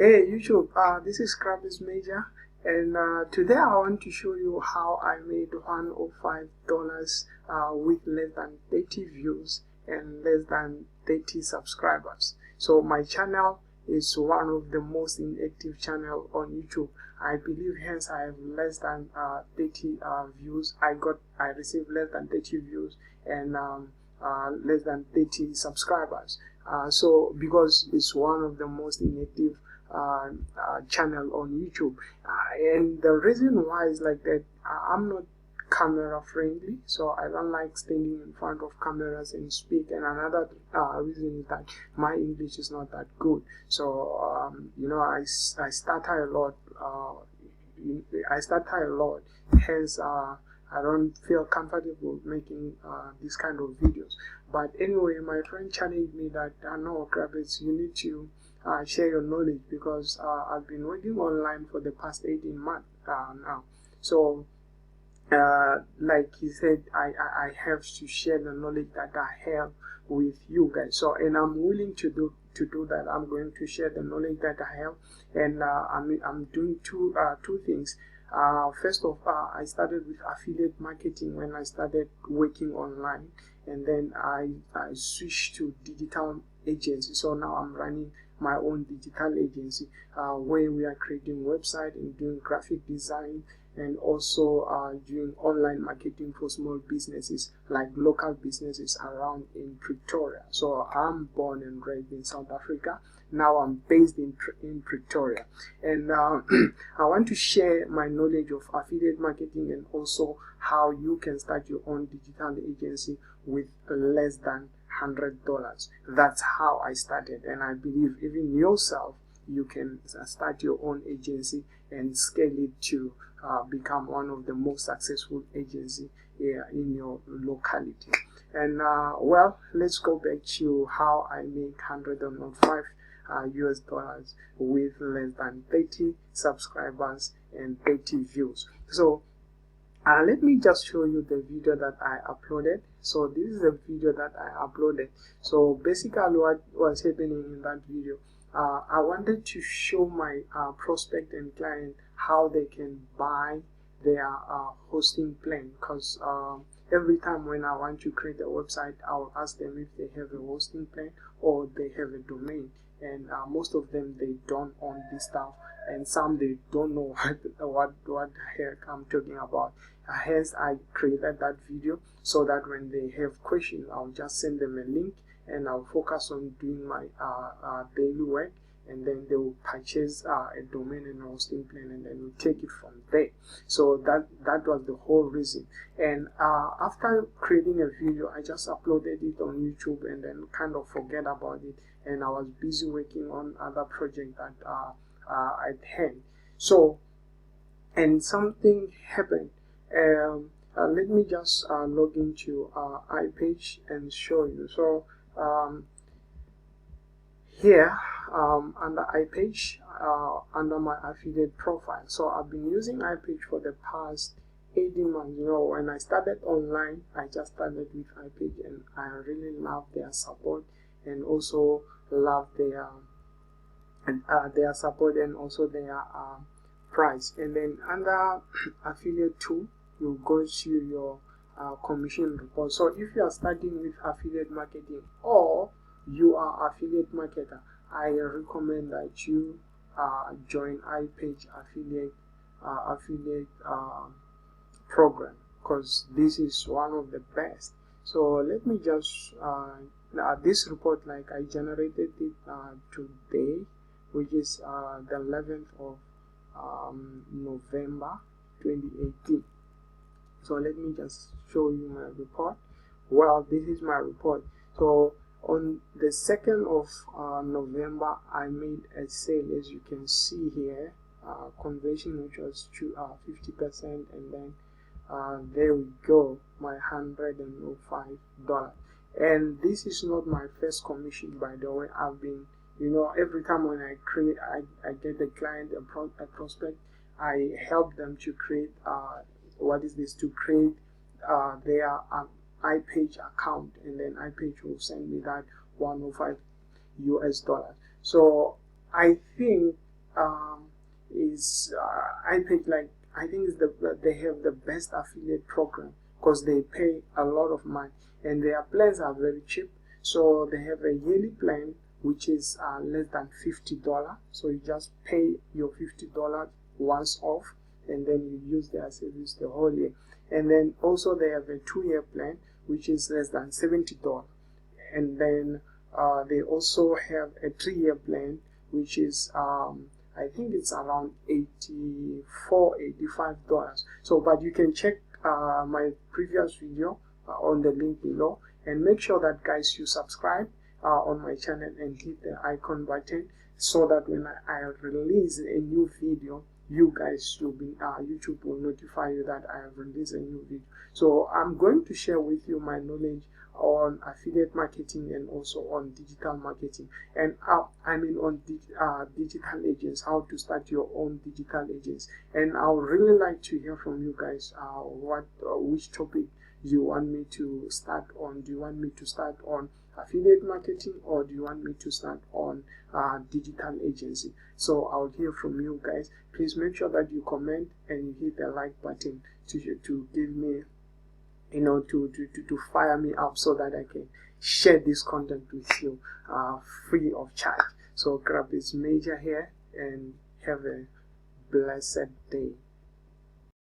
Hey YouTube, this is Krabby's Major, and today I want to show you how I made $105 with less than 30 views and less than 30 subscribers. So my channel is one of the most inactive channel on YouTube. I believe hence I have less than 30 views. I received less than 30 views and less than 30 subscribers. So because it's one of the most inactive channel on YouTube, and the reason why is like that, I'm not camera friendly, so I don't like standing in front of cameras and speak. And another reason is that my English is not that good, so I stutter a lot. Hence I don't feel comfortable making this kind of videos. But anyway, my friend challenged me that no, Kravitz, you need to share your knowledge, because I've been working online for the past 18 months now. So like he said, I have to share the knowledge that I have with you guys. So, and I'm willing to do that. I'm going to share the knowledge that I have, and I'm doing two things. First of all, I started with affiliate marketing when I started working online, and then I switched to digital agency. So now I'm running my own digital agency where we are creating website and doing graphic design, and also doing online marketing for small businesses, like local businesses around in Pretoria. So I'm born and raised in South Africa. Now I'm based in Pretoria, and I want to share my knowledge of affiliate marketing, and also how you can start your own digital agency with less than $100. That's how I started, and I believe even yourself, you can start your own agency and scale it to become one of the most successful agency here in your locality. And well, let's go back to how I make $105 US dollars with less than 30 subscribers and 30 views. So let me just show you the video that I uploaded. So this is a video that I uploaded. So basically what was happening in that video, I wanted to show my prospect and client how they can buy their hosting plan, because every time when I want to create a website, I'll ask them if they have a hosting plan or they have a domain. And most of them, they don't own this stuff, and some they don't know what the heck I'm talking about. Hence I created that video, so that when they have questions, I'll just send them a link, and I'll focus on doing my daily work, and then they will purchase a domain and hosting plan, and then we'll take it from there. So that was the whole reason. And after creating a video, I just uploaded it on YouTube and then kind of forget about it, and I was busy working on other projects that at hand. So, and something happened. Let me just log into iPage and show you. So here under iPage, under my affiliate profile. So I've been using iPage for the past 18 months. When I started online, I just started with iPage, and I really love their support, and also love their support, and also their price. And then under affiliate tool, you go to your commission report. So if you are starting with affiliate marketing, or you are affiliate marketer, I recommend that you join iPage affiliate program, because this is one of the best. So let me just this report, like I generated it today, which is the 11th of November 2018. So let me just show you my report. Well, this is my report. So on the 2nd of November, I made a sale, as you can see here, conversion which was to 50%, and then there we go, my $105. And this is not my first commission, by the way. I've been, every time when I get a client, a prospect, I help them to create to create their iPage account, and then iPage will send me that $105 US. So I think is I think it's they have the best affiliate program because they pay a lot of money and their plans are very cheap. So they have a yearly plan which is less than $50. So you just pay your $50 once off, and then you use their service the whole year. And then also they have a 2-year plan which is less than $70. And then they also have a 3-year plan which is I think it's around $85. So but you can check my previous video on the link below, and make sure that guys you subscribe on my channel and hit the icon button, so that when I release a new video, you guys will be YouTube will notify you that I have released a new video. So I'm going to share with you my knowledge on affiliate marketing and also on digital marketing, and on digital agents, how to start your own digital agents. And I would really like to hear from you guys which topic do you want me to start on. Do you want me to start on affiliate marketing, or do you want me to start on digital agency? So I'll hear from you guys. Please make sure that you comment and you hit the like button to give me, to fire me up, so that I can share this content with you free of charge. So grab this major here and have a blessed day.